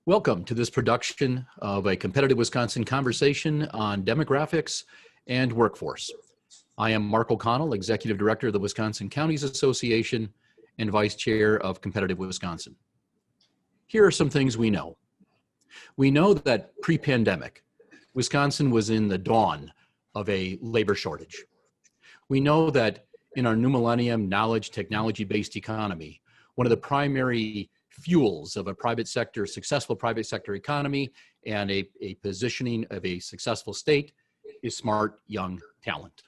Welcome to this production of a Competitive Wisconsin conversation on demographics and workforce. I am Mark O'Connell, Executive Director of the Wisconsin Counties Association and Vice Chair of Competitive Wisconsin. Here are some things we know. We know that pre-pandemic, Wisconsin was in the dawn of a labor shortage. We know that in our new millennium knowledge technology-based economy, one of the primary fuels of a successful private sector economy and a positioning of a successful state is smart young talent.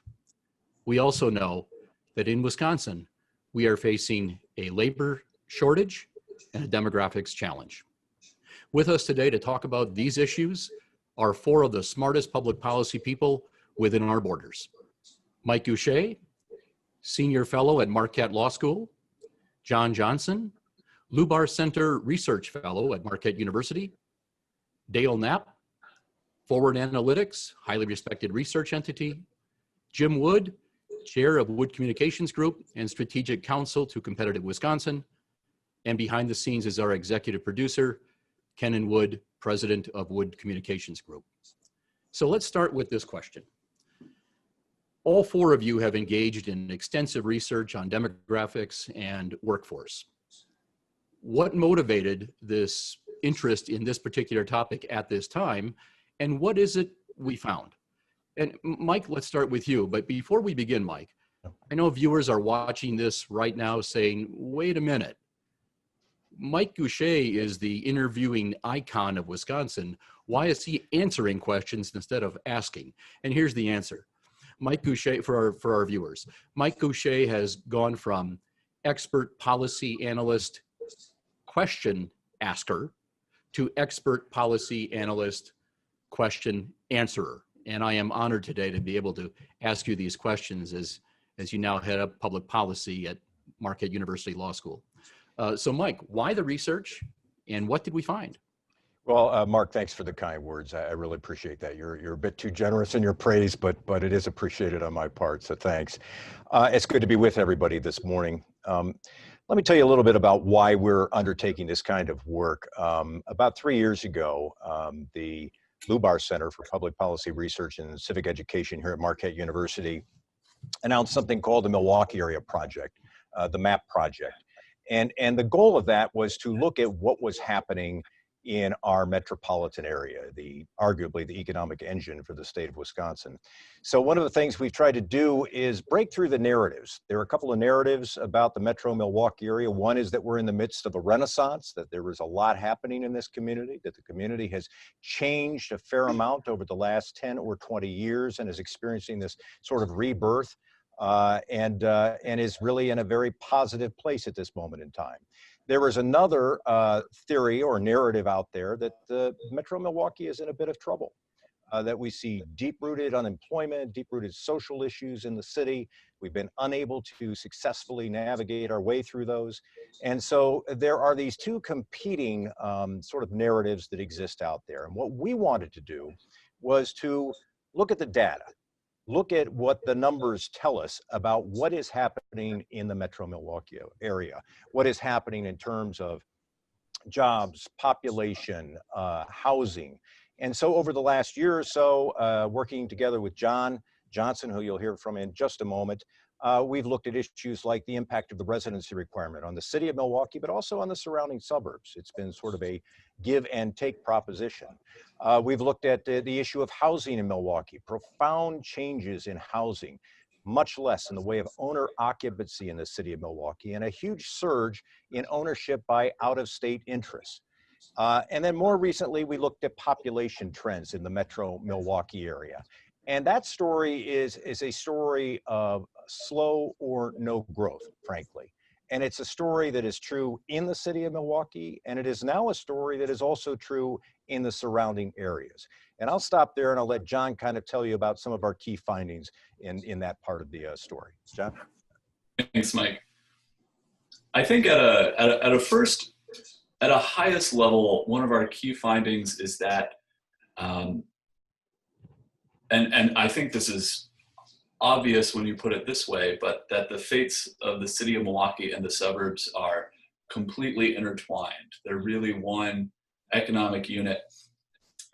We also know that in Wisconsin, we are facing a labor shortage and a demographics challenge. With us today to talk about these issues are four of the smartest public policy people within our borders. Mike Gousha, Senior Fellow at Marquette Law School, John Johnson, Lubar Center Research Fellow at Marquette University, Dale Knapp, Forward Analytics, highly respected research entity, Jim Wood, Chair of Wood Communications Group and Strategic Counsel to Competitive Wisconsin, and behind the scenes is our executive producer, Kenan Wood, President of Wood Communications Group. So let's start with this question. All four of you have engaged in extensive research on demographics and workforce. What motivated this interest in this particular topic at this time, and what is it we found? And Mike, let's start with you. But before we begin, Mike, I know viewers are watching this right now saying, wait a minute, Mike Gousha is the interviewing icon of Wisconsin. Why is he answering questions instead of asking? And here's the answer. Mike Gousha, for our viewers, Mike Gousha has gone from expert policy analyst question asker to expert policy analyst question answerer. And I am honored today to be able to ask you these questions as you now head up public policy at Marquette University Law School. So Mike, why the research and what did we find? Well, Mark, thanks for the kind words. I really appreciate that. You're a bit too generous in your praise, but it is appreciated on my part, so thanks. It's good to be with everybody this morning. Let me tell you a little bit about why we're undertaking this kind of work. About 3 years ago, the Lubar Center for Public Policy Research and Civic Education here at Marquette University announced something called the Milwaukee Area Project, the MAP project. And the goal of that was to look at what was happening in our metropolitan area, arguably the economic engine for the state of Wisconsin. So one of the things we've tried to do is break through the narratives. There are a couple of narratives about the metro Milwaukee area. One is that we're in the midst of a renaissance, that there is a lot happening in this community, that the community has changed a fair amount over the last 10 or 20 years and is experiencing this sort of rebirth and is really in a very positive place at this moment in time. There is another theory or narrative out there that the Metro Milwaukee is in a bit of trouble, that we see deep-rooted unemployment, deep-rooted social issues in the city. We've been unable to successfully navigate our way through those. And so there are these two competing sort of narratives that exist out there. And what we wanted to do was to look at the data. Look at what the numbers tell us about what is happening in the Metro Milwaukee area, what is happening in terms of jobs, population, housing. And so over the last year or so, working together with John Johnson, who you'll hear from in just a moment, we've looked at issues like the impact of the residency requirement on the city of Milwaukee, but also on the surrounding suburbs. It's been sort of a give and take proposition. We've looked at the issue of housing in Milwaukee, profound changes in housing, much less in the way of owner occupancy in the city of Milwaukee, and a huge surge in ownership by out-of-state interests. And then more recently, we looked at population trends in the metro Milwaukee area. And that story is a story of slow or no growth, frankly. And it's a story that is true in the city of Milwaukee, and it is now a story that is also true in the surrounding areas. And I'll stop there and I'll let John kind of tell you about some of our key findings in that part of the story. John? Thanks, Mike. I think at a highest level, one of our key findings is that, and I think this is obvious when you put it this way, but that the fates of the city of Milwaukee and the suburbs are completely intertwined. They're really one economic unit.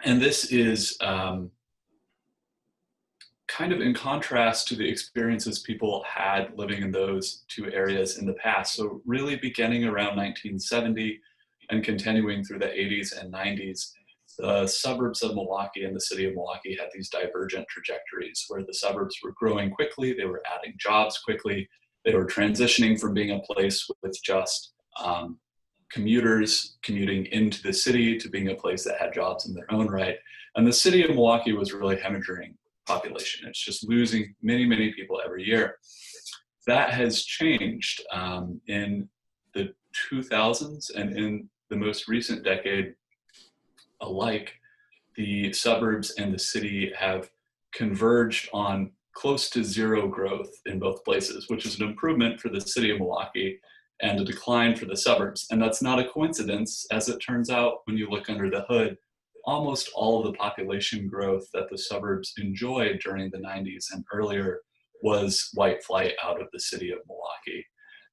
And this is kind of in contrast to the experiences people had living in those two areas in the past. So really beginning around 1970 and continuing through the 80s and 90s, the suburbs of Milwaukee and the city of Milwaukee had these divergent trajectories where the suburbs were growing quickly, they were adding jobs quickly, they were transitioning from being a place with just commuters commuting into the city to being a place that had jobs in their own right. And the city of Milwaukee was really hemorrhaging population. It's just losing many, many people every year. That has changed in the 2000s and in the most recent decade alike. The suburbs and the city have converged on close to zero growth in both places, which is an improvement for the city of Milwaukee and a decline for the suburbs. And that's not a coincidence, as it turns out when you look under the hood. Almost all of the population growth that the suburbs enjoyed during the 90s and earlier was white flight out of the city of Milwaukee.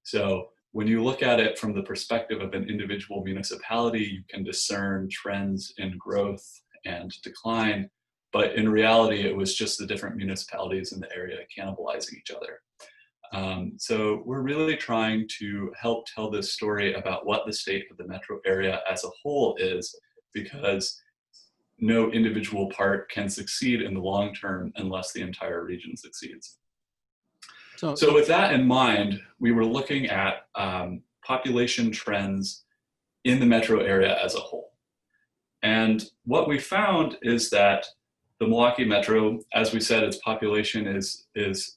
So when you look at it from the perspective of an individual municipality, you can discern trends in growth and decline, but in reality, it was just the different municipalities in the area cannibalizing each other. So we're really trying to help tell this story about what the state of the metro area as a whole is, because no individual part can succeed in the long term unless the entire region succeeds. So with that in mind, we were looking at population trends in the metro area as a whole. And what we found is that the Milwaukee metro, as we said, its population is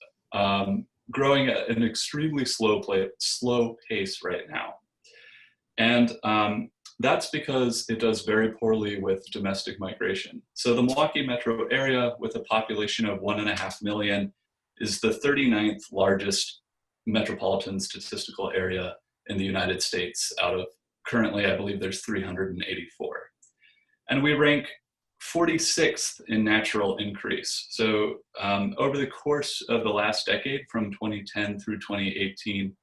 growing at an extremely slow pace right now. And that's because it does very poorly with domestic migration. So the Milwaukee metro area, with a population of 1.5 million, is the 39th largest metropolitan statistical area in the United States out of, currently, I believe there's 384. And we rank 46th in natural increase. So over the course of the last decade, from 2010 through 2018,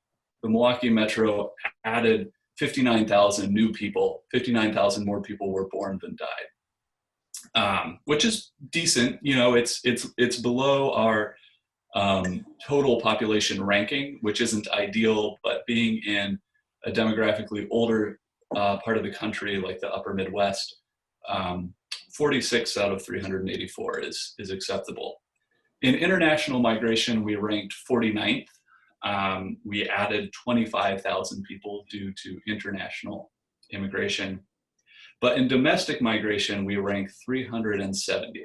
the Milwaukee metro added 59,000 new people. 59,000 more people were born than died, which is decent. You know, it's below our total population ranking, which isn't ideal, but being in a demographically older part of the country, like the upper Midwest, 46 out of 384 is acceptable. In international migration, we ranked 49th. We added 25,000 people due to international immigration. But in domestic migration, we ranked 370th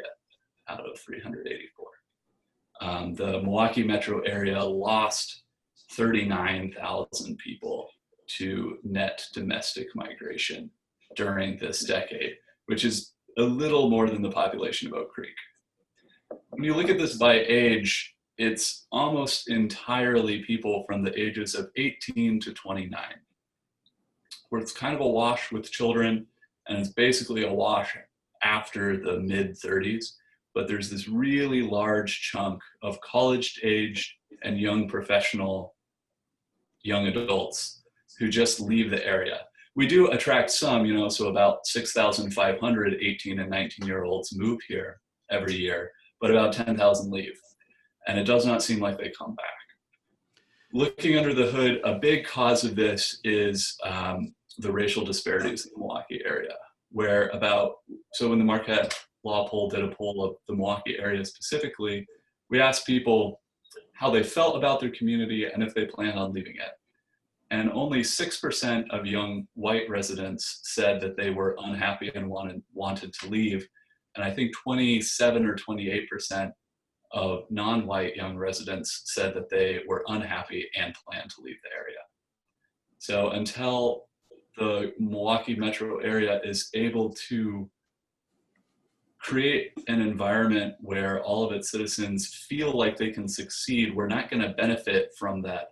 out of 384. The Milwaukee metro area lost 39,000 people to net domestic migration during this decade, which is a little more than the population of Oak Creek. When you look at this by age, it's almost entirely people from the ages of 18 to 29, where it's kind of a wash with children, and it's basically a wash after the mid-30s. But there's this really large chunk of college-aged and young professional, young adults who just leave the area. We do attract some, you know, so about 6,500 18 and 19-year-olds move here every year, but about 10,000 leave. And it does not seem like they come back. Looking under the hood, a big cause of this is the racial disparities in the Milwaukee area, where so when the Marquette Law Poll did a poll of the Milwaukee area specifically, we asked people how they felt about their community and if they planned on leaving it. And only 6% of young white residents said that they were unhappy and wanted to leave. And I think 27 or 28% of non-white young residents said that they were unhappy and planned to leave the area. So until the Milwaukee metro area is able to create an environment where all of its citizens feel like they can succeed, we're not going to benefit from that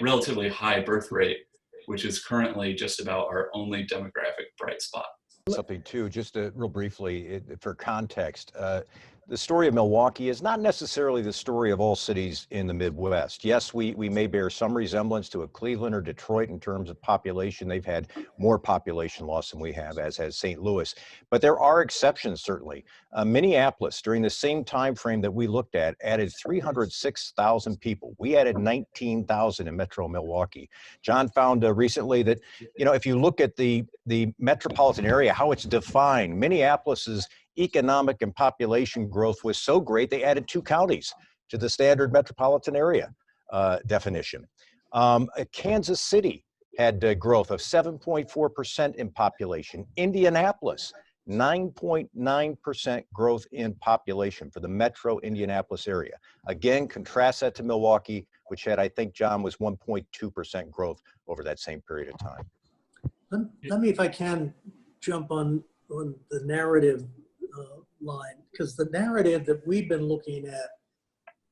relatively high birth rate, which is currently just about our only demographic bright spot. Something too, just real briefly, for context, the story of Milwaukee is not necessarily the story of all cities in the Midwest. Yes, we may bear some resemblance to a Cleveland or Detroit in terms of population. They've had more population loss than we have, as has St. Louis. But there are exceptions, certainly. Minneapolis, during the same time frame that we looked at, added 306,000 people. We added 19,000 in Metro Milwaukee. John found recently that, you know, if you look at the metropolitan area, how it's defined, Minneapolis's economic and population growth was so great, they added 2 counties to the standard metropolitan area definition. Kansas City had growth of 7.4% in population. Indianapolis, 9.9% growth in population for the metro Indianapolis area. Again, contrast that to Milwaukee, which had, I think, John, was 1.2% growth over that same period of time. Let me, if I can, jump on the narrative line, because the narrative that we've been looking at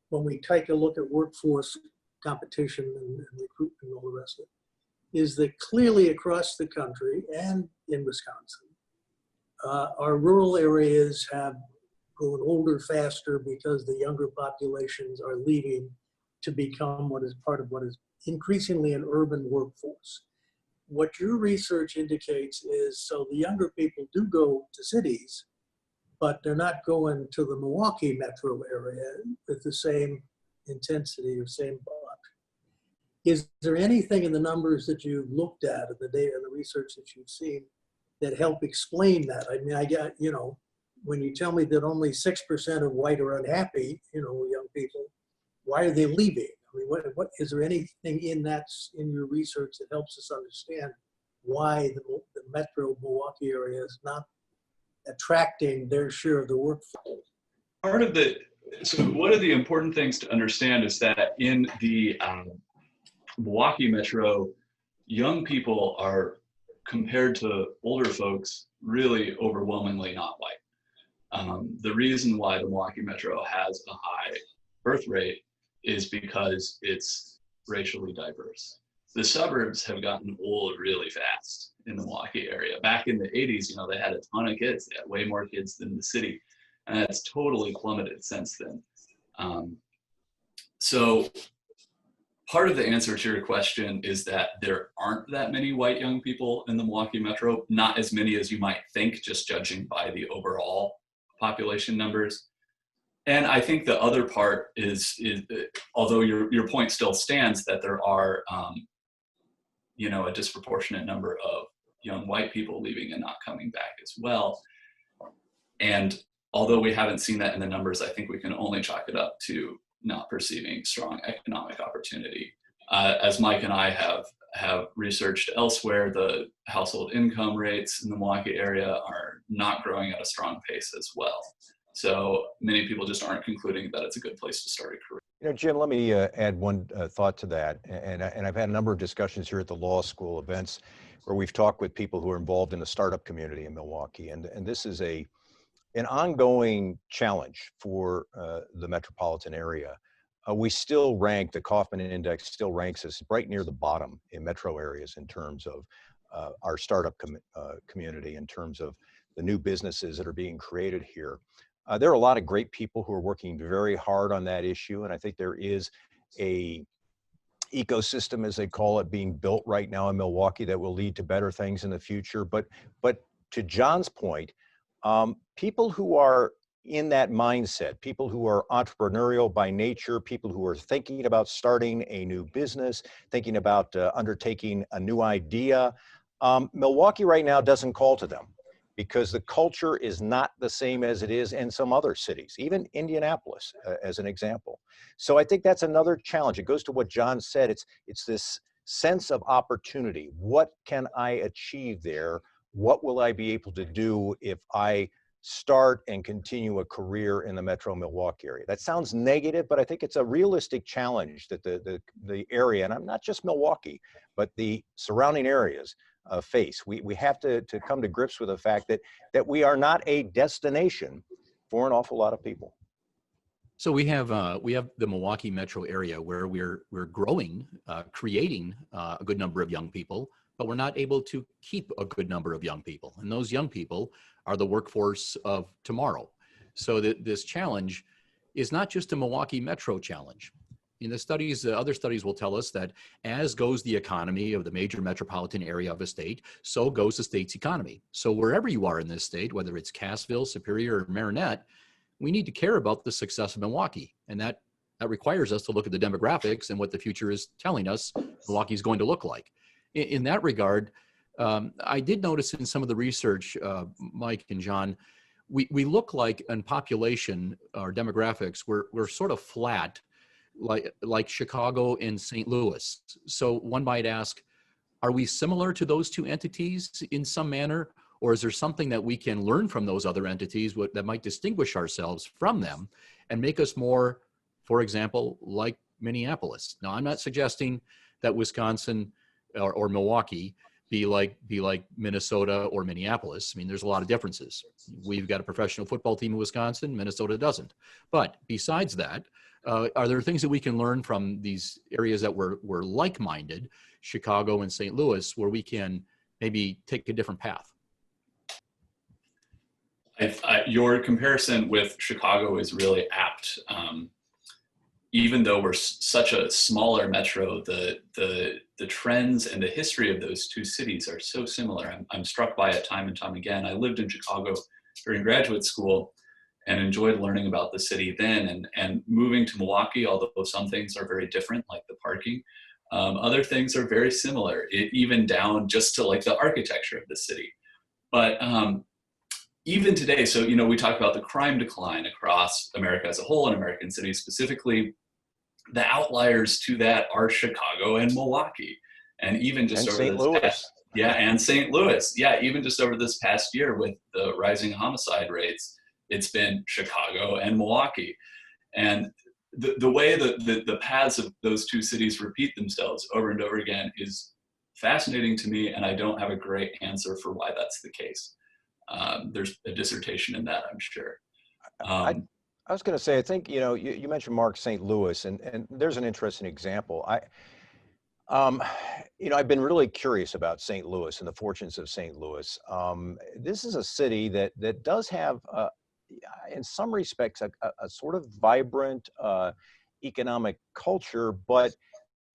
when we take a look at workforce competition and recruitment and all the rest of it is that clearly across the country and in Wisconsin, our rural areas have grown older faster because the younger populations are leaving to become what is part of what is increasingly an urban workforce. What your research indicates is, so the younger people do go to cities, but they're not going to the Milwaukee metro area with the same intensity or same volume. Is there anything in the numbers that you've looked at, and the data and the research that you've seen, that help explain that? I mean, I got, you know, when you tell me that only 6% of white are unhappy, you know, young people, why are they leaving? I mean, what is there anything in that, in your research, that helps us understand why the metro Milwaukee area is not attracting their share of the workforce? So one of the important things to understand is that in the Milwaukee metro, young people are, compared to older folks, really overwhelmingly not white. The reason why the Milwaukee metro has a high birth rate is because it's racially diverse. The suburbs have gotten old really fast in the Milwaukee area. Back in the 80s, you know, they had a ton of kids. They had way more kids than the city, and it's totally plummeted since then. So part of the answer to your question is that there aren't that many white young people in the Milwaukee metro, not as many as you might think, just judging by the overall population numbers. And I think the other part is although your point still stands, that there are, you know, a disproportionate number of young white people leaving and not coming back as well. And although we haven't seen that in the numbers, I think we can only chalk it up to not perceiving strong economic opportunity. As Mike and I have researched elsewhere, the household income rates in the Milwaukee area are not growing at a strong pace as well. So many people just aren't concluding that it's a good place to start a career. You know, Jim, let me add one thought to that. And I've had a number of discussions here at the law school events where we've talked with people who are involved in the startup community in Milwaukee. And this is an ongoing challenge for the metropolitan area. We still rank, the Kaufman Index still ranks us right near the bottom in metro areas in terms of our startup community, in terms of the new businesses that are being created here. There are a lot of great people who are working very hard on that issue, and I think there is a ecosystem, as they call it, being built right now in Milwaukee that will lead to better things in the future. But to John's point, people who are in that mindset, people who are entrepreneurial by nature, people who are thinking about starting a new business, thinking about undertaking a new idea, Milwaukee right now doesn't call to them, because the culture is not the same as it is in some other cities, even Indianapolis, as an example. So I think that's another challenge. It goes to what John said. It's this sense of opportunity. What can I achieve there? What will I be able to do if I start and continue a career in the metro Milwaukee area? That sounds negative, but I think it's a realistic challenge that the area, and I'm not just Milwaukee, but the surrounding areas face. We have to come to grips with the fact that we are not a destination for an awful lot of people. So we have the Milwaukee metro area where we're growing, creating a good number of young people, but we're not able to keep a good number of young people. And those young people are the workforce of tomorrow. So that this challenge is not just a Milwaukee metro challenge. In the studies, other studies will tell us that as goes the economy of the major metropolitan area of a state, so goes the state's economy. So wherever you are in this state, whether it's Cassville, Superior, or Marinette, we need to care about the success of Milwaukee. And that requires us to look at the demographics and what the future is telling us Milwaukee is going to look like. In that regard, I did notice in some of the research, Mike and John, we look like in population or demographics, we're sort of flat, like Chicago and St. Louis. So one might ask, are we similar to those two entities in some manner? Or is there something that we can learn from those other entities that might distinguish ourselves from them and make us more, for example, like Minneapolis? Now, I'm not suggesting that Wisconsin or Milwaukee be like Minnesota or Minneapolis. I mean, there's a lot of differences. We've got a professional football team in Wisconsin, Minnesota doesn't. But besides that, are there things that we can learn from these areas that we're like-minded, Chicago and St. Louis, where we can maybe take a different path? Your comparison with Chicago is really apt. Even though we're such a smaller metro, the trends and the history of those two cities are so similar. I'm struck by it time and time again. I lived in Chicago during graduate school and enjoyed learning about the city then. And moving to Milwaukee, although some things are very different, like the parking, other things are very similar, even down just to like the architecture of the city. But even today, so, you know, we talk about the crime decline across America as a whole and American cities specifically. The outliers to that are Chicago and Milwaukee. And even just over St. Louis. And St. Louis. Yeah, even just over this past year with the rising homicide rates, it's been Chicago and Milwaukee. And the way that the paths of those two cities repeat themselves over and over again is fascinating to me, and I don't have a great answer for why that's the case. There's a dissertation in that, I'm sure. I was going to say, I think, you know, you mentioned Mark St. Louis, and there's an interesting example. You know, I've been really curious about St. Louis and the fortunes of St. Louis. This is a city that does have, in some respects, a sort of vibrant economic culture, but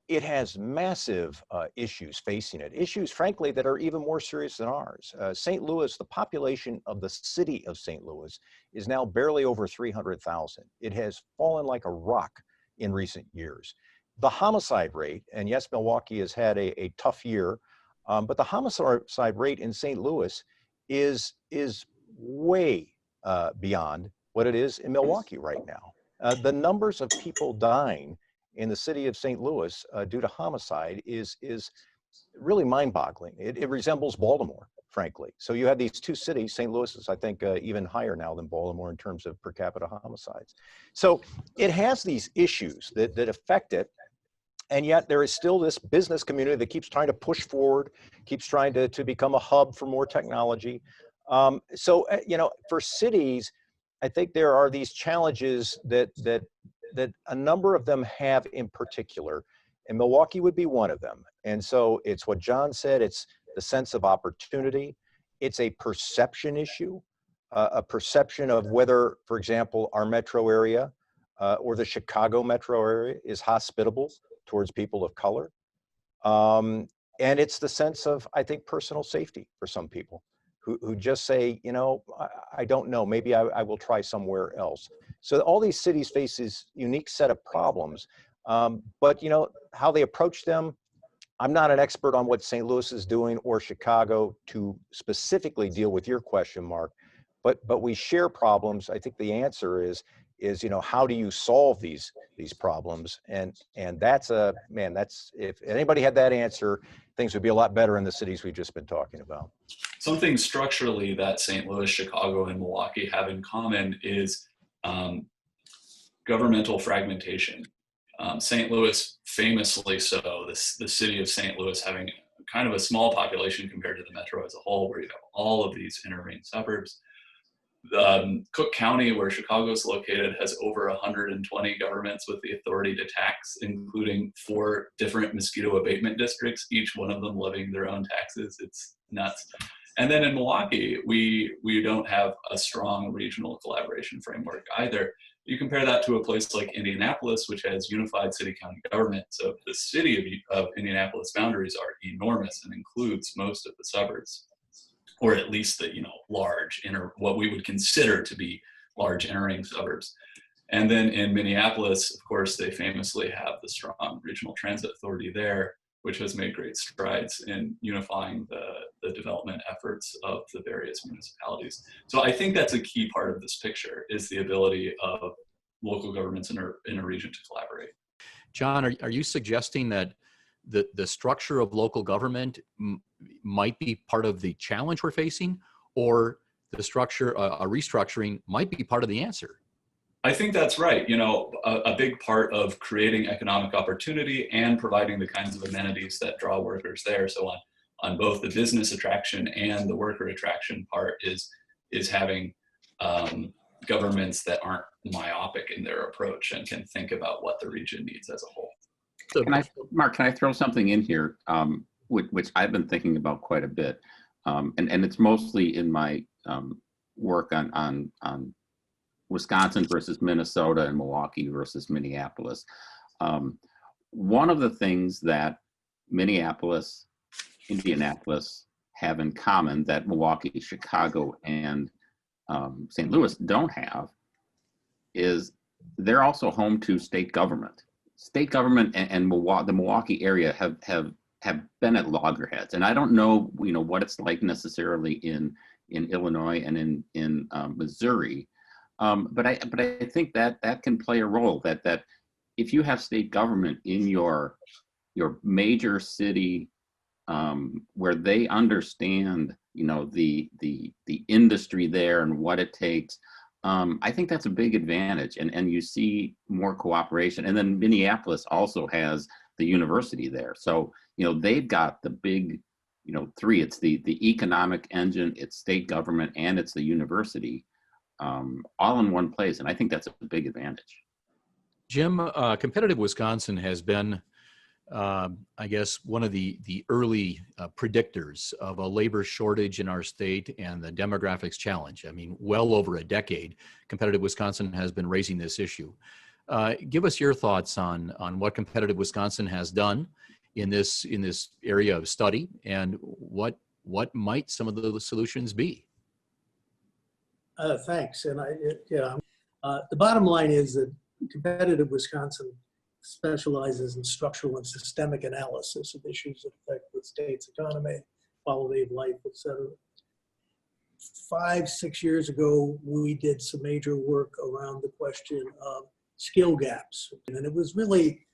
it has massive issues facing it, issues, frankly, that are even more serious than ours. St. Louis, the population of the city of St. Louis is now barely over 300,000. It has fallen like a rock in recent years. The homicide rate, and yes, Milwaukee has had a tough year, but the homicide rate in St. Louis is way beyond what it is in Milwaukee right now. The numbers of people dying in the city of St. Louis due to homicide is really mind-boggling. It resembles Baltimore, frankly. So you have these two cities. St. Louis is, I think, even higher now than Baltimore in terms of per capita homicides. So it has these issues that affect it, and yet there is still this business community that keeps trying to push forward, keeps trying to become a hub for more technology. So you know, for cities, I think there are these challenges that a number of them have in particular, and Milwaukee would be one of them. And so it's what John said, it's the sense of opportunity. It's a perception issue, a perception of whether, for example, our metro area or the Chicago metro area is hospitable towards people of color. And it's the sense of, I think, personal safety for some people who just say, you know, I don't know, maybe I will try somewhere else. So all these cities face this unique set of problems, but you know, how they approach them, I'm not an expert on what St. Louis is doing or Chicago to specifically deal with your question, Mark, but we share problems. I think the answer is, you know, how do you solve these problems? And that's if anybody had that answer, things would be a lot better in the cities we've just been talking about. Something structurally that St. Louis, Chicago, and Milwaukee have in common is governmental fragmentation. St. Louis, famously so, the city of St. Louis having kind of a small population compared to the metro as a whole, where you have all of these inner ring suburbs. Cook County, where Chicago is located, has over 120 governments with the authority to tax, including 4 different mosquito abatement districts, each one of them levying their own taxes. It's nuts. And then in Milwaukee, we don't have a strong regional collaboration framework either. You compare that to a place like Indianapolis, which has unified city-county government. So the city of Indianapolis boundaries are enormous and includes most of the suburbs, or at least the large what we would consider to be large inner-ring suburbs. And then in Minneapolis, of course, they famously have the strong regional transit authority there, which has made great strides in unifying the development efforts of the various municipalities. So I think that's a key part of this picture, is the ability of local governments in a region to collaborate. John, are you suggesting that the structure of local government might be part of the challenge we're facing, or the structure, a restructuring might be part of the answer? I think that's right. A big part of creating economic opportunity and providing the kinds of amenities that draw workers there. So on both the business attraction and the worker attraction part is having governments that aren't myopic in their approach and can think about what the region needs as a whole. Mark, can I throw something in here, which I've been thinking about quite a bit, and it's mostly in my work on Wisconsin versus Minnesota and Milwaukee versus Minneapolis. One of the things that Minneapolis, Indianapolis have in common that Milwaukee, Chicago, and St. Louis don't have is they're also home to state government. State government and the Milwaukee area have been at loggerheads, and I don't know what it's like necessarily in Illinois and in Missouri. But I think that can play a role, that if you have state government in your major city, where they understand the industry there and what it takes, I think that's a big advantage, and you see more cooperation. And then Minneapolis also has the university there, so they've got the big three. It's the economic engine, it's state government, and it's the university. All in one place, and I think that's a big advantage. Jim, Competitive Wisconsin has been, I guess, one of the early predictors of a labor shortage in our state and the demographics challenge. I mean, well over a decade, Competitive Wisconsin has been raising this issue. Give us your thoughts on what Competitive Wisconsin has done in this area of study, and what might some of the solutions be. Thanks. And the bottom line is that Competitive Wisconsin specializes in structural and systemic analysis of issues that affect the state's economy, quality of life, et cetera. 5-6 years ago, we did some major work around the question of skill gaps. And it was really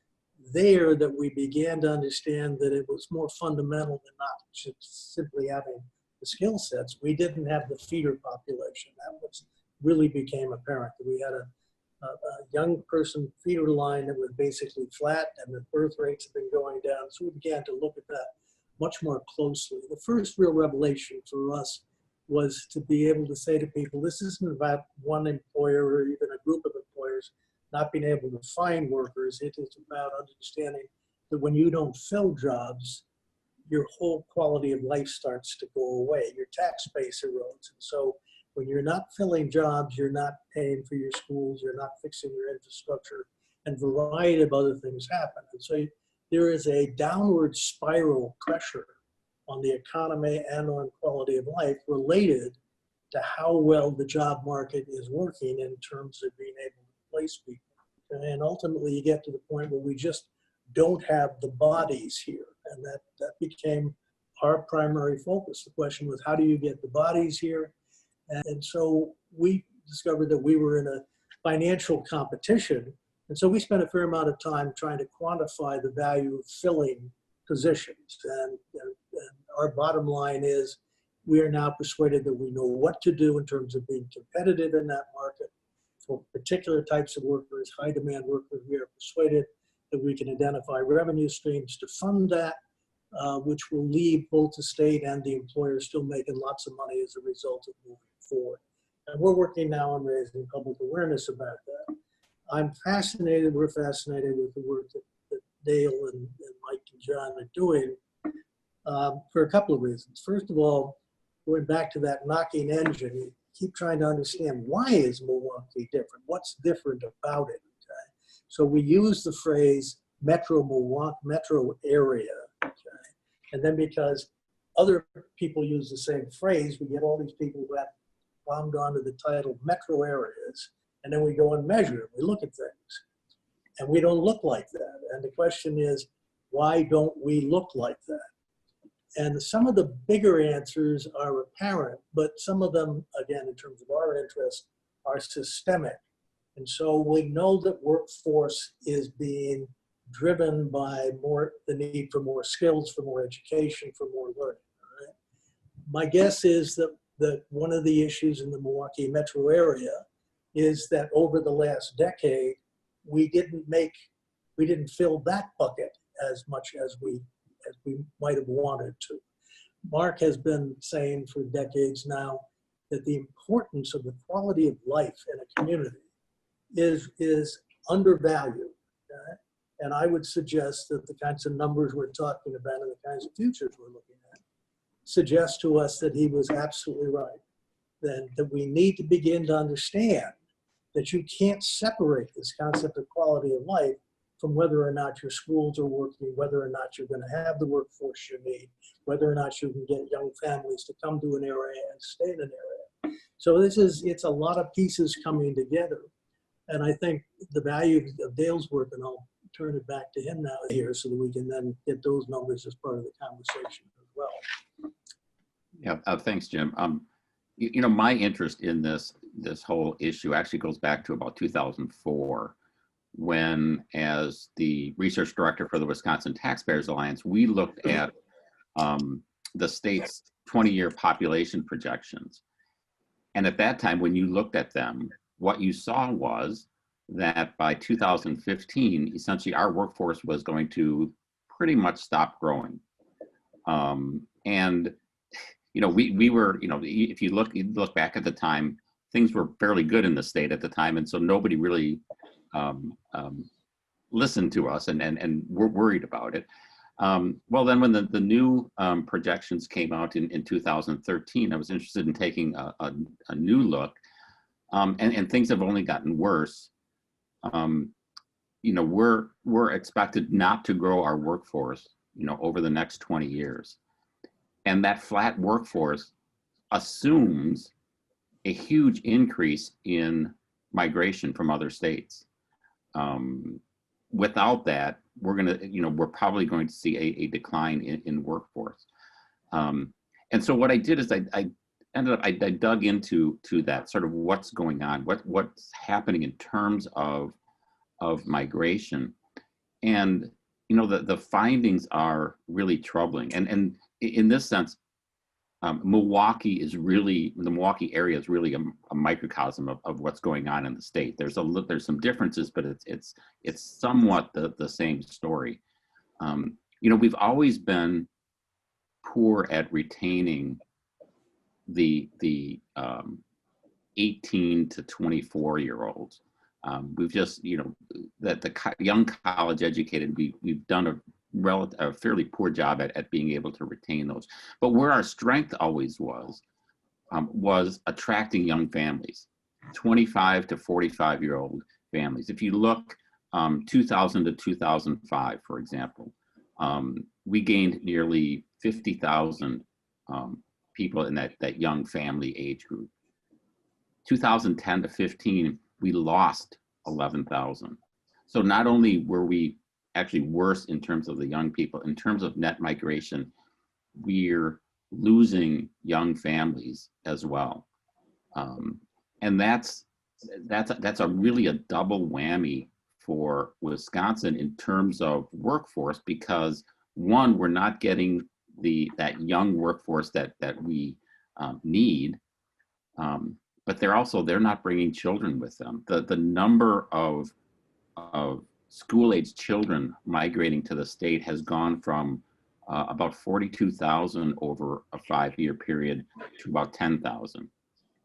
there that we began to understand that it was more fundamental than not just simply having the skill sets. We didn't have the feeder population. That really became apparent. We had a young person feeder line that was basically flat, and the birth rates have been going down. So we began to look at that much more closely. The first real revelation for us was to be able to say to people, this isn't about one employer or even a group of employers not being able to find workers. It is about understanding that when you don't fill jobs, your whole quality of life starts to go away. Your tax base erodes. And so when you're not filling jobs, you're not paying for your schools, you're not fixing your infrastructure, and a variety of other things happen. And so there is a downward spiral pressure on the economy and on quality of life related to how well the job market is working in terms of being able to place people. And ultimately you get to the point where we just don't have the bodies here. And that became our primary focus. The question was, how do you get the bodies here? And so we discovered that we were in a financial competition. And so we spent a fair amount of time trying to quantify the value of filling positions. And our bottom line is we are now persuaded that we know what to do in terms of being competitive in that market. For particular types of workers, high demand workers, we are persuaded that we can identify revenue streams to fund that, which will leave both the state and the employer still making lots of money as a result of moving forward. And we're working now on raising public awareness about that. We're fascinated with the work that Dale and Mike and John are doing for a couple of reasons. First of all, going back to that knocking engine, you keep trying to understand, why is Milwaukee different? What's different about it? Okay? So we use the phrase metro Milwaukee, metro area. Okay? And then because other people use the same phrase, we get all these people who have bombed onto the title metro areas, and then we go and measure, we look at things. And we don't look like that. And the question is, why don't we look like that? And some of the bigger answers are apparent, but some of them, again, in terms of our interest, are systemic. And so we know that workforce is being driven by the need for more skills, for more education, for more learning. Right? My guess is that one of the issues in the Milwaukee metro area is that over the last decade, we didn't fill that bucket as much as we might have wanted to. Mark has been saying for decades now that the importance of the quality of life in a community is undervalued. Okay? And I would suggest that the kinds of numbers we're talking about and the kinds of futures we're looking at suggest to us that he was absolutely right. That we need to begin to understand that you can't separate this concept of quality of life from whether or not your schools are working, whether or not you're going to have the workforce you need, whether or not you can get young families to come to an area and stay in an area. So it's a lot of pieces coming together. And I think the value of Dale's work, and I'll turn it back to him now here so that we can then get those numbers as part of the conversation as well. Yeah, thanks, Jim. You know, my interest in this whole issue actually goes back to about 2004, when, as the research director for the Wisconsin Taxpayers Alliance, we looked at the state's 20-year population projections. And at that time, when you looked at them, what you saw was that by 2015, essentially our workforce was going to pretty much stop growing. And you know, we were, you know, if you look back at the time, things were fairly good in the state at the time, and so nobody really listened to us and were worried about it. Well, then when the new projections came out in 2013, I was interested in taking a new look, and things have only gotten worse. You know, we're expected not to grow our workforce, you know, over the next 20 years. And that flat workforce assumes a huge increase in migration from other states. Without that, we're probably going to see a decline in workforce. And so what I did is I dug into that sort of what's going on, what's happening in terms of migration. And you know, the findings are really troubling. And in this sense, the Milwaukee area is really a microcosm of what's going on in the state. There's some differences, but it's somewhat the same story. You know, we've always been poor at retaining the 18 to 24-year-olds. We've just, you know, that the young college educated, we've done a fairly poor job at being able to retain those. But where our strength always was attracting young families, 25 to 45-year-old families. If you look 2000 to 2005, for example, we gained nearly 50,000 people in that young family age group. 2010 to 15, we lost 11,000. So not only were we actually worse in terms of the young people, in terms of net migration, we're losing young families as well. And that's really a double whammy for Wisconsin in terms of workforce, because one, we're not getting that young workforce that we need, but they're not bringing children with them. The number of school-age children migrating to the state has gone from about 42,000 over a 5-year period to about 10,000.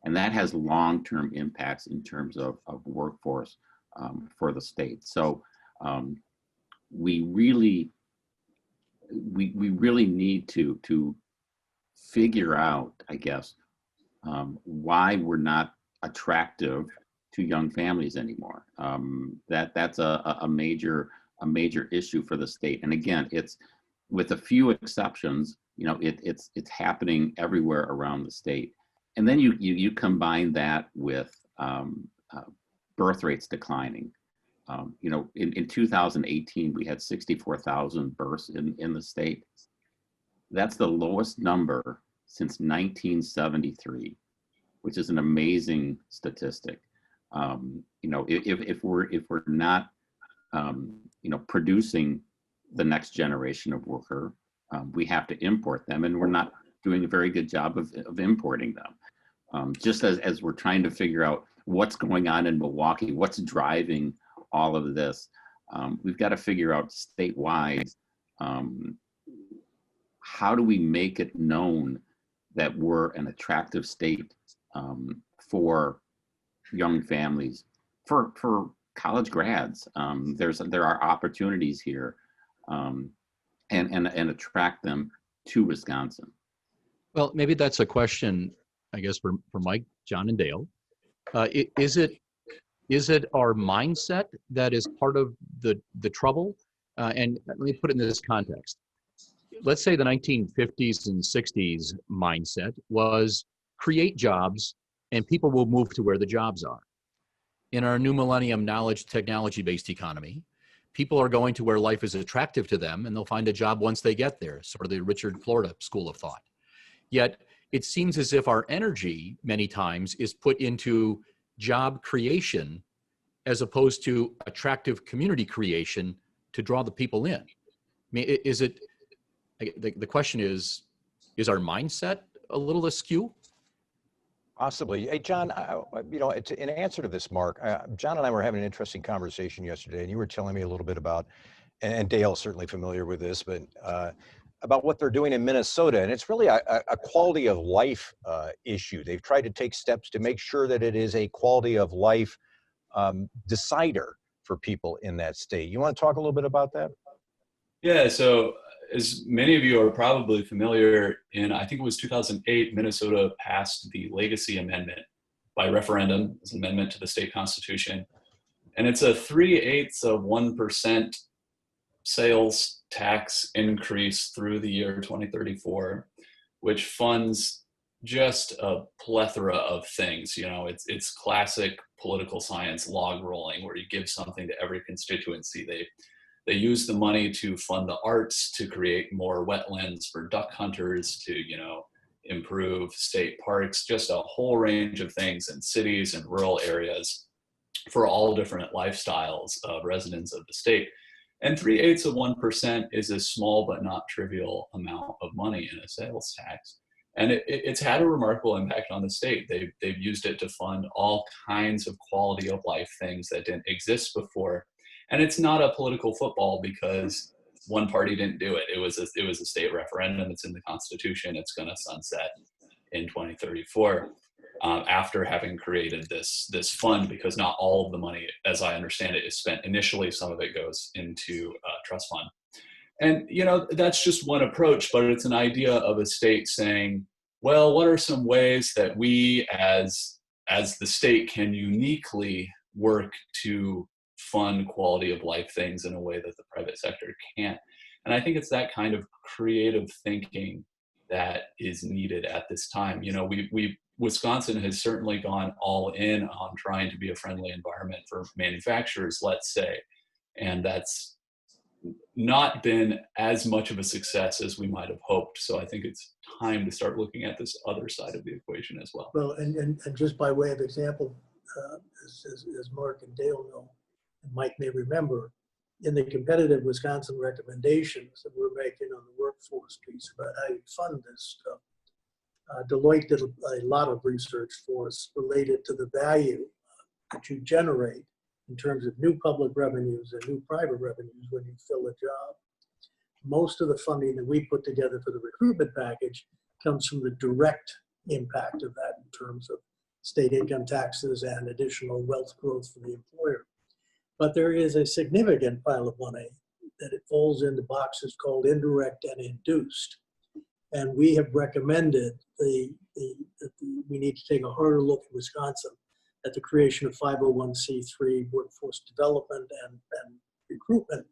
And that has long-term impacts in terms of workforce for the state. So we really need to figure out, I guess, why we're not attractive to young families anymore. That's a major issue for the state. And again, it's with a few exceptions, you know, it's happening everywhere around the state. And then you combine that with birth rates declining. You know, in 2018, we had 64,000 births in the state. That's the lowest number since 1973, which is an amazing statistic. You know, if we're not, you know, producing the next generation of worker, we have to import them, and we're not doing a very good job of importing them. Just as we're trying to figure out what's going on in Milwaukee, what's driving all of this, we've got to figure out statewide, how do we make it known that we're an attractive state for young families, for college grads. There are opportunities here, and attract them to Wisconsin. Well, maybe that's a question, I guess, for Mike, John, and Dale. Is it our mindset that is part of the trouble? And let me put it in this context. Let's say the 1950s and 60s mindset was create jobs and people will move to where the jobs are. In our new millennium knowledge technology-based economy, people are going to where life is attractive to them and they'll find a job once they get there, sort of the Richard Florida school of thought. Yet it seems as if our energy many times is put into job creation as opposed to attractive community creation to draw the people in. I mean, the question is our mindset a little askew? Possibly. Hey, John, you know, in answer to this, Mark, John and I were having an interesting conversation yesterday, and you were telling me a little bit about, and Dale's certainly familiar with this, but about what they're doing in Minnesota. And it's really a quality of life issue. They've tried to take steps to make sure that it is a quality of life decider for people in that state. You want to talk a little bit about that? Yeah, so as many of you are probably familiar, in I think it was 2008, Minnesota passed the Legacy Amendment by referendum as an amendment to the state constitution. And it's a 0.3% sales tax increase through the year 2034, which funds just a plethora of things. You know, it's classic political science log rolling, where you give something to every constituency. They use the money to fund the arts, to create more wetlands for duck hunters, to, you know, improve state parks, just a whole range of things in cities and rural areas for all different lifestyles of residents of the state. And 0.3% is a small but not trivial amount of money in a sales tax. And it's had a remarkable impact on the state. They've used it to fund all kinds of quality of life things that didn't exist before. And it's not a political football because one party didn't do it. It was a state referendum. It's in the Constitution. It's going to sunset in 2034 after having created this fund, because not all of the money, as I understand it, is spent initially. Some of it goes into a trust fund. And, you know, that's just one approach, but it's an idea of a state saying, well, what are some ways that we as the state can uniquely work to fund quality of life things in a way that the private sector can't? And I think it's that kind of creative thinking that is needed at this time. You know, Wisconsin has certainly gone all in on trying to be a friendly environment for manufacturers, let's say, and that's not been as much of a success as we might have hoped. So I think it's time to start looking at this other side of the equation as well. Well, and just by way of example, as Mark and Dale know, and Mike may remember, in the competitive Wisconsin recommendations that we're making on the workforce piece about how you fund this stuff, Deloitte did a lot of research for us related to the value that you generate in terms of new public revenues and new private revenues when you fill a job. Most of the funding that we put together for the recruitment package comes from the direct impact of that in terms of state income taxes and additional wealth growth for the employer. But there is a significant pile of money that it falls into boxes called indirect and induced. And we have recommended that we need to take a harder look in Wisconsin at the creation of 501c3 workforce development and recruitment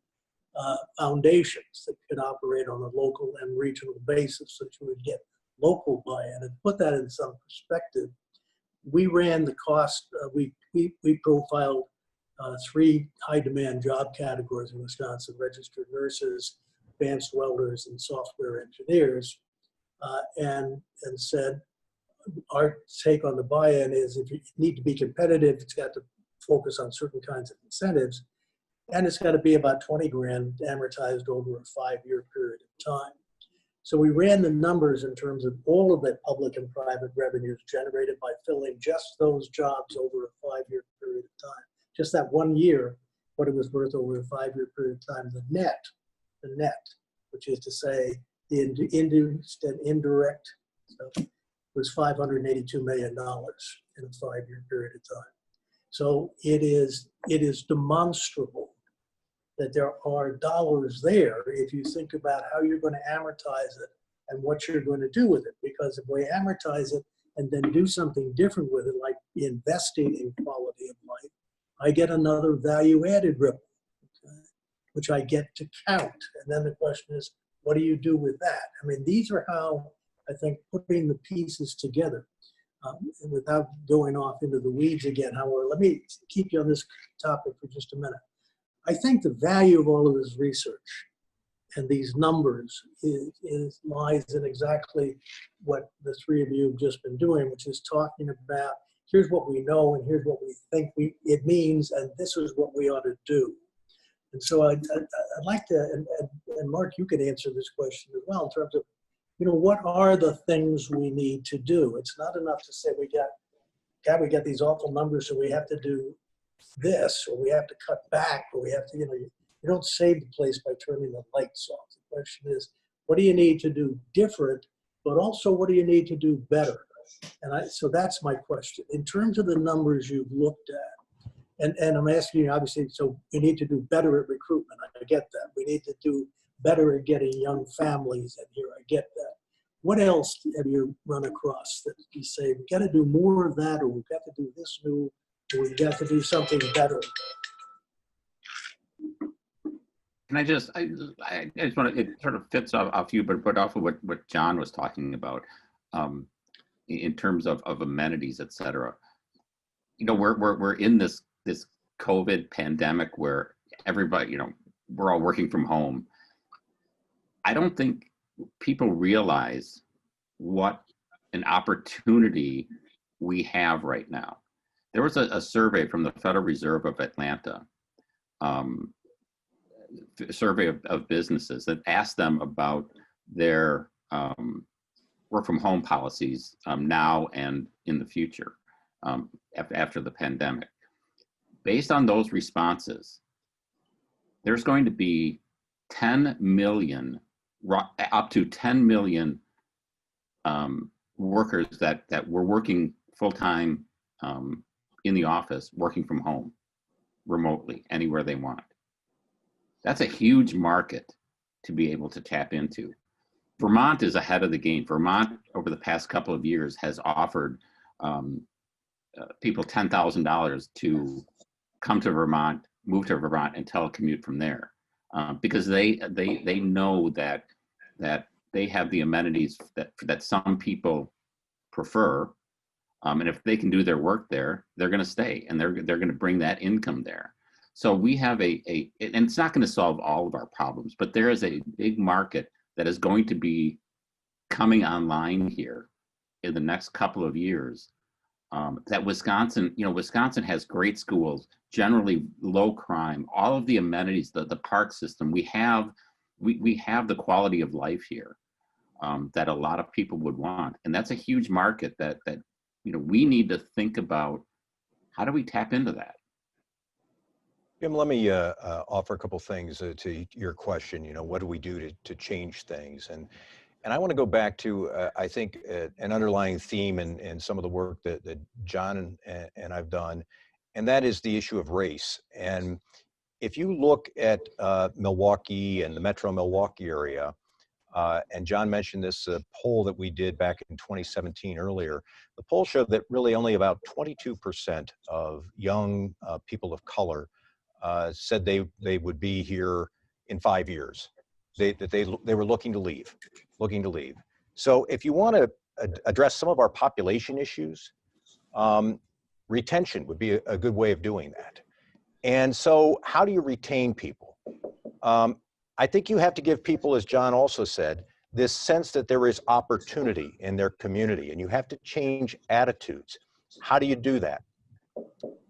foundations that could operate on a local and regional basis so that you would get local buy-in. And put that in some perspective, we ran the cost, we profiled 3 high-demand job categories in Wisconsin: registered nurses, advanced welders, and software engineers, and said our take on the buy-in is if you need to be competitive, it's got to focus on certain kinds of incentives, and it's got to be about 20 grand amortized over a 5-year period of time. So we ran the numbers in terms of all of the public and private revenues generated by filling just those jobs over a 5-year period of time. Just that 1 year, what it was worth over a 5-year period of time, the net, which is to say the induced and indirect stuff, was $582 million in a 5-year period of time. So it is demonstrable that there are dollars there if you think about how you're going to amortize it and what you're going to do with it. Because if we amortize it and then do something different with it, like investing in quality of life, I get another value-added ripple, okay, which I get to count. And then the question is, what do you do with that? I mean, these are how I think putting the pieces together, without going off into the weeds again. However, let me keep you on this topic for just a minute. I think the value of all of this research and these numbers lies in exactly what the 3 of you have just been doing, which is talking about here's what we know and here's what we think it means, and this is what we ought to do. And so I'd like to, and Mark, you could answer this question as well in terms of, what are the things we need to do? It's not enough to say we got these awful numbers, so we have to do this, or we have to cut back, or we have to, you don't save the place by turning the lights off. The question is, what do you need to do different, but also what do you need to do better? And so that's my question. In terms of the numbers you've looked at, and I'm asking you, obviously, so we need to do better at recruitment. I get that. We need to do better at getting young families in here. I get that. What else have you run across that you say, we've got to do more of that, or we've got to do this new, or we've got to do something better? Can I just want to, it sort of fits off you, but off of what John was talking about in terms of amenities, et cetera. We're in this COVID pandemic where everybody, we're all working from home. I don't think people realize what an opportunity we have right now. There was a survey from the Federal Reserve of Atlanta, a survey of businesses that asked them about their work from home policies now and in the future after the pandemic. Based on those responses, there's going to be 10 million, up to 10 million workers that were working full-time in the office, working from home, remotely, anywhere they want. That's a huge market to be able to tap into. Vermont is ahead of the game. Vermont, over the past couple of years, has offered people $10,000 to come to Vermont, move to Vermont, and telecommute from there, because they know that they have the amenities that some people prefer, and if they can do their work there, they're going to stay, and they're going to bring that income there. So we have and it's not going to solve all of our problems, but there is a big market that is going to be coming online here in the next couple of years. That Wisconsin has great schools, generally low crime, all of the amenities, the park system. We have the quality of life here that a lot of people would want, and that's a huge market that we need to think about. How do we tap into that? Jim, let me offer a couple things to your question. What do we do to change things? And I want to go back to, I think, an underlying theme in some of the work that John and I've done, and that is the issue of race. And if you look at Milwaukee and the metro Milwaukee area, And John mentioned this poll that we did back in 2017 earlier. The poll showed that really only about 22% of young people of color said they would be here in 5 years. They were looking to leave. So if you want to address some of our population issues, retention would be a good way of doing that. And so how do you retain people? I think you have to give people, as John also said, this sense that there is opportunity in their community, and you have to change attitudes. How do you do that?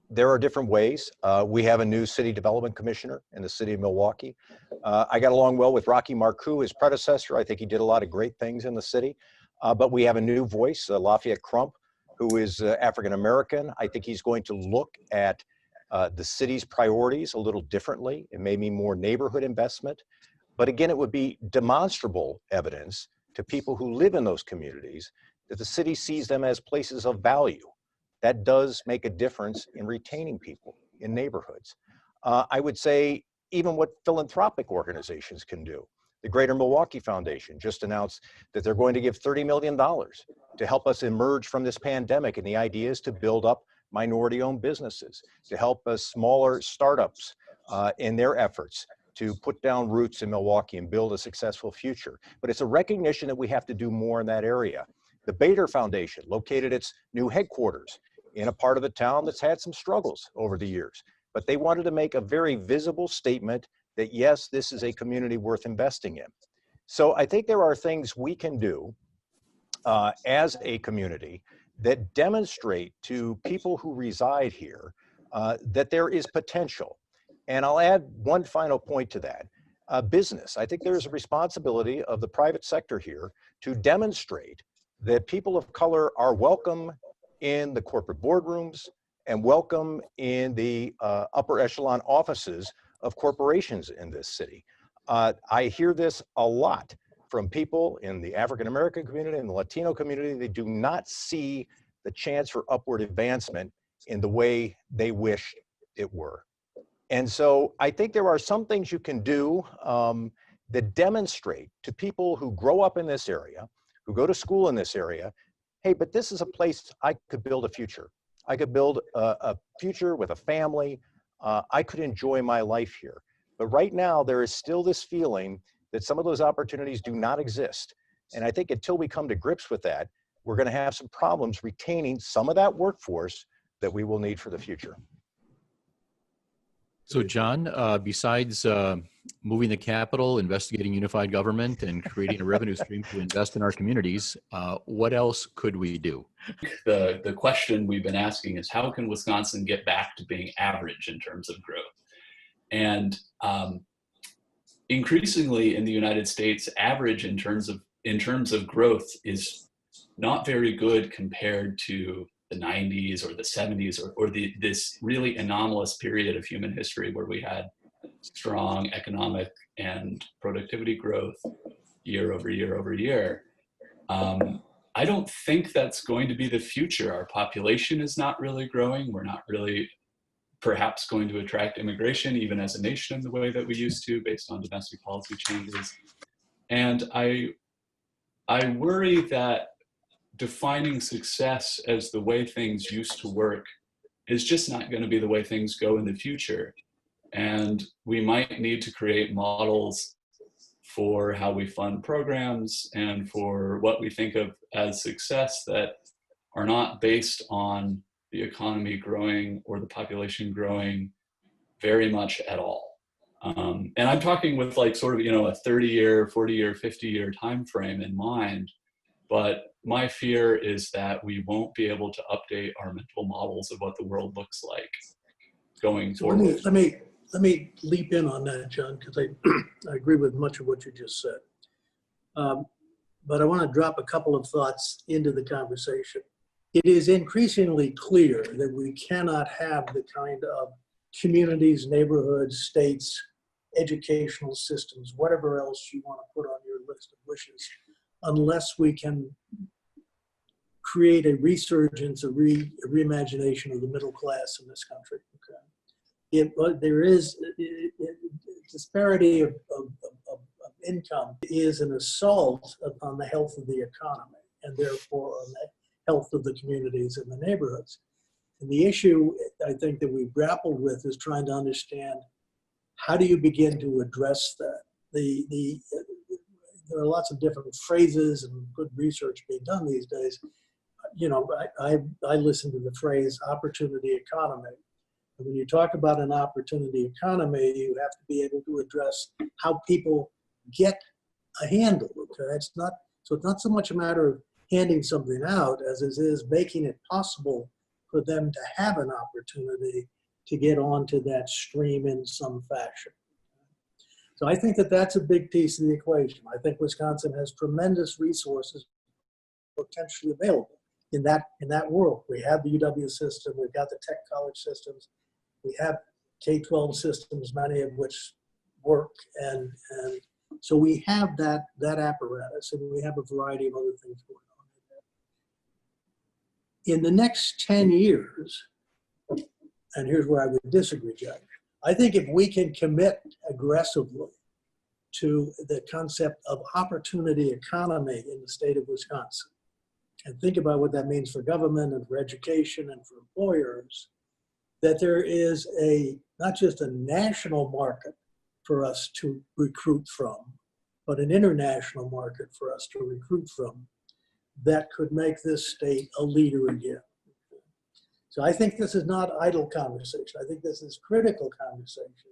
There are different ways. We have a new city development commissioner in the city of Milwaukee. I got along well with Rocky Marcoux, his predecessor. I think he did a lot of great things in the city. But we have a new voice, Lafayette Crump, who is African-American. I think he's going to look at the city's priorities a little differently. It may mean more neighborhood investment. But again, it would be demonstrable evidence to people who live in those communities that the city sees them as places of value. That does make a difference in retaining people in neighborhoods. I would say even what philanthropic organizations can do. The Greater Milwaukee Foundation just announced that they're going to give $30 million to help us emerge from this pandemic. And the idea is to build up minority-owned businesses, to help us smaller startups in their efforts to put down roots in Milwaukee and build a successful future. But it's a recognition that we have to do more in that area. The Bader Foundation located its new headquarters in a part of the town that's had some struggles over the years. But they wanted to make a very visible statement that, yes, this is a community worth investing in. So I think there are things we can do as a community that demonstrate to people who reside here that there is potential. And I'll add one final point to that. Business. I think there's a responsibility of the private sector here to demonstrate that people of color are welcome in the corporate boardrooms and welcome in the upper echelon offices of corporations in this city. I hear this a lot from people in the African-American community and the Latino community. They do not see the chance for upward advancement in the way they wish it were. And so I think there are some things you can do that demonstrate to people who grow up in this area, who go to school in this area, hey, but this is a place I could build a future. I could build a future with a family. I could enjoy my life here. But right now, there is still this feeling that some of those opportunities do not exist. And I think until we come to grips with that, we're going to have some problems retaining some of that workforce that we will need for the future. So John, besides moving the capital, investigating unified government, and creating a revenue stream to invest in our communities, what else could we do? The question we've been asking is, how can Wisconsin get back to being average in terms of growth? And increasingly in the United States, average in terms of growth is not very good compared to the 90s or the 70s or this really anomalous period of human history where we had strong economic and productivity growth year over year over year. I don't think that's going to be the future. Our population is not really growing. We're not really perhaps going to attract immigration even as a nation the way that we used to based on domestic policy changes. And I worry that defining success as the way things used to work is just not going to be the way things go in the future. And we might need to create models for how we fund programs and for what we think of as success that are not based on the economy growing or the population growing very much at all. And I'm talking with like sort of, a 30-year, 40-year, 50-year time frame in mind. But my fear is that we won't be able to update our mental models of what the world looks like going forward. Let me leap in on that, John, because I agree with much of what you just said. But I want to drop a couple of thoughts into the conversation. It is increasingly clear that we cannot have the kind of communities, neighborhoods, states, educational systems, whatever else you want to put on your list of wishes, unless we can create a resurgence, a reimagination of the middle class in this country. Okay, there is a disparity of income is an assault upon the health of the economy and therefore on the health of the communities and the neighborhoods. And the issue I think that we've grappled with is trying to understand how do you begin to address that? There are lots of different phrases and good research being done these days. You know, I listen to the phrase opportunity economy. And when you talk about an opportunity economy, you have to be able to address how people get a handle. Okay, it's not so much a matter of handing something out as it is making it possible for them to have an opportunity to get onto that stream in some fashion. So I think that that's a big piece of the equation. I think Wisconsin has tremendous resources potentially available in that world. We have the UW system, we've got the tech college systems, we have K-12 systems, many of which work, and so we have that apparatus, and we have a variety of other things going on in there. In the next 10 years, and here's where I would disagree, Judge, I think if we can commit aggressively to the concept of opportunity economy in the state of Wisconsin, and think about what that means for government and for education and for employers, that there is not just a national market for us to recruit from, but an international market for us to recruit from that could make this state a leader again. So I think this is not idle conversation. I think this is critical conversation.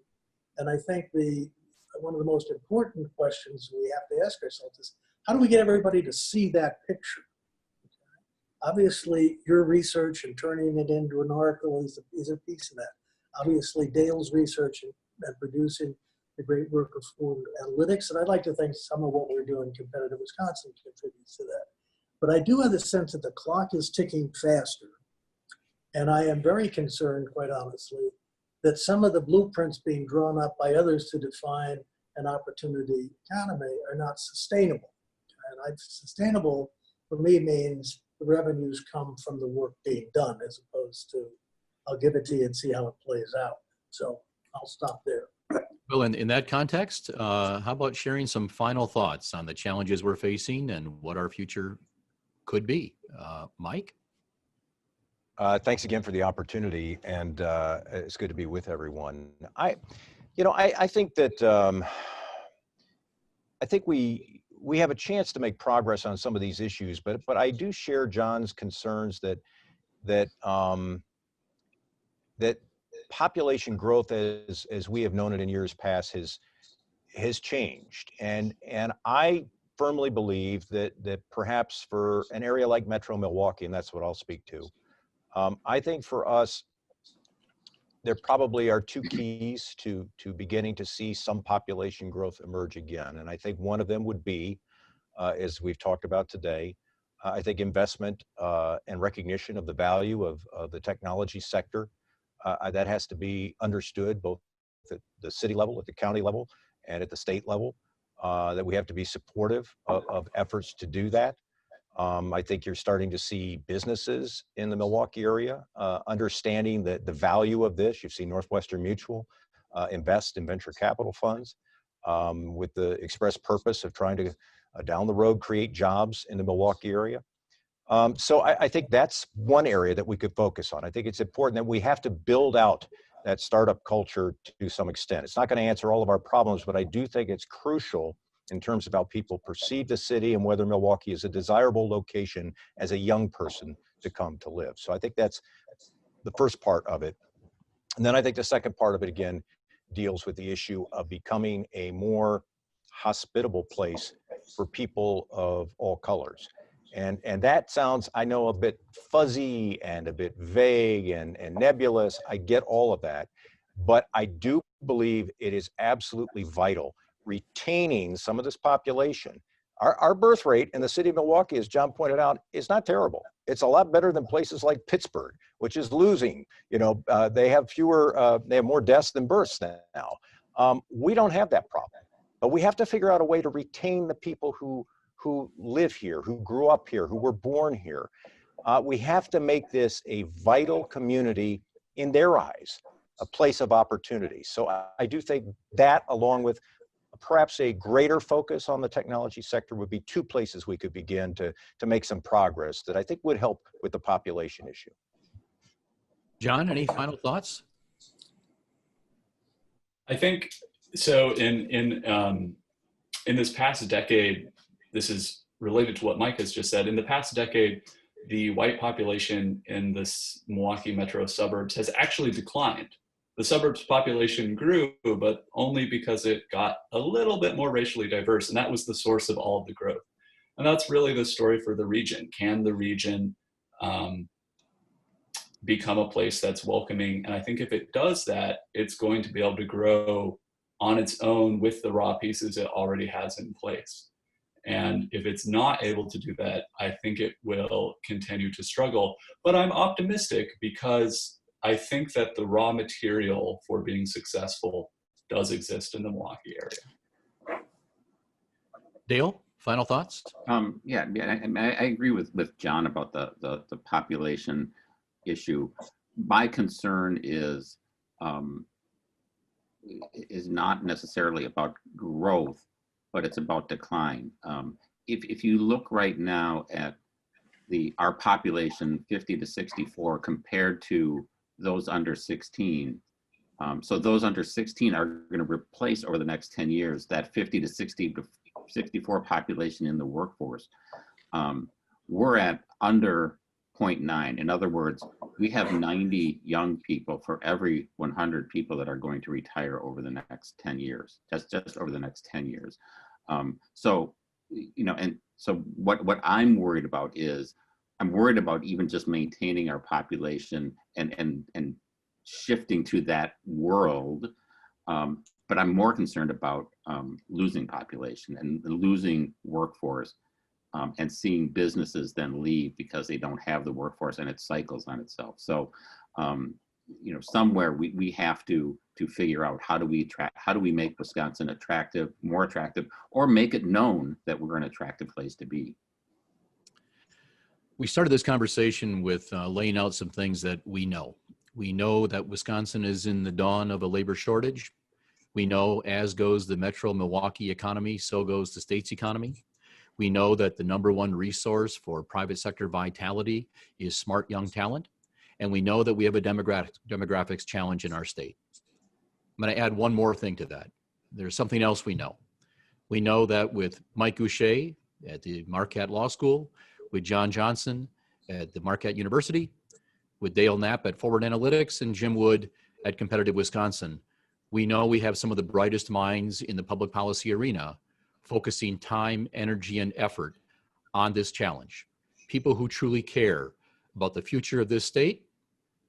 And I think one of the most important questions we have to ask ourselves is, how do we get everybody to see that picture? Obviously, your research and turning it into an article is a piece of that. Obviously, Dale's research and producing the great work of forward analytics, and I'd like to think some of what we're doing in Competitive Wisconsin contributes to that. But I do have the sense that the clock is ticking faster. And I am very concerned, quite honestly, that some of the blueprints being drawn up by others to define an opportunity economy are not sustainable. And sustainable for me means the revenues come from the work being done as opposed to, I'll give it to you and see how it plays out. So I'll stop there. Well, in that context, how about sharing some final thoughts on the challenges we're facing and what our future could be? Mike? Thanks again for the opportunity, and it's good to be with everyone. I think that I think we have a chance to make progress on some of these issues, but I do share John's concerns that population growth, as we have known it in years past, has changed, and I firmly believe that perhaps for an area like Metro Milwaukee, and that's what I'll speak to. I think for us, there probably are two keys to beginning to see some population growth emerge again. And I think one of them would be, as we've talked about today, I think investment and recognition of the value of the technology sector. That has to be understood both at the city level, at the county level, and at the state level, that we have to be supportive of efforts to do that. I think you're starting to see businesses in the Milwaukee area understanding the value of this. You've seen Northwestern Mutual invest in venture capital funds with the express purpose of trying to, down the road, create jobs in the Milwaukee area. So I think that's one area that we could focus on. I think it's important that we have to build out that startup culture to some extent. It's not going to answer all of our problems, but I do think it's crucial in terms of how people perceive the city and whether Milwaukee is a desirable location as a young person to come to live. So I think that's the first part of it. And then I think the second part of it, again, deals with the issue of becoming a more hospitable place for people of all colors. And that sounds, I know, a bit fuzzy and a bit vague and nebulous. I get all of that. But I do believe it is absolutely vital retaining some of this population. Our birth rate in the city of Milwaukee, as John pointed out, is not terrible. It's a lot better than places like Pittsburgh, which is losing. They have more deaths than births now. We don't have that problem, but we have to figure out a way to retain the people who live here, who grew up here, who were born here. We have to make this a vital community in their eyes, a place of opportunity. So I do think that, along with perhaps a greater focus on the technology sector would be two places we could begin to make some progress that I think would help with the population issue. John, any final thoughts? I think so. In this past decade, this is related to what Mike has just said. In the past decade, the white population in the Milwaukee metro suburbs has actually declined. The suburbs population grew, but only because it got a little bit more racially diverse, and that was the source of all of the growth. And that's really the story for the region. Can the region become a place that's welcoming? And I think if it does that, it's going to be able to grow on its own with the raw pieces it already has in place. And if it's not able to do that, I think it will continue to struggle. But I'm optimistic because I think that the raw material for being successful does exist in the Milwaukee area. Dale, final thoughts? Yeah, I agree with John about the population issue. My concern is not necessarily about growth, but it's about decline. If you look right now at our population 50 to 64 compared to those under 16, so those under 16 are going to replace over the next 10 years that 50 to 64 population in the workforce. We're at under 0.9. In other words, we have 90 young people for every 100 people that are going to retire over the next 10 years, just over the next 10 years. So, and so what I'm worried about is, I'm worried about even just maintaining our population and shifting to that world. But I'm more concerned about losing population and losing workforce. And seeing businesses then leave because they don't have the workforce and it cycles on itself. So, somewhere we have to figure out how do we make Wisconsin attractive, more attractive, or make it known that we're an attractive place to be. We started this conversation with laying out some things that we know. We know that Wisconsin is in the dawn of a labor shortage. We know as goes the metro Milwaukee economy, so goes the state's economy. We know that the number one resource for private sector vitality is smart young talent. And we know that we have a demographics challenge in our state. I'm going to add one more thing to that. There's something else we know. We know that with Mike Gousha at the Marquette Law School, with John Johnson at the Marquette University, with Dale Knapp at Forward Analytics, and Jim Wood at Competitive Wisconsin, we know we have some of the brightest minds in the public policy arena focusing time, energy, and effort on this challenge. People who truly care about the future of this state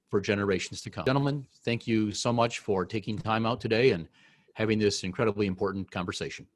for generations to come. Gentlemen, thank you so much for taking time out today and having this incredibly important conversation.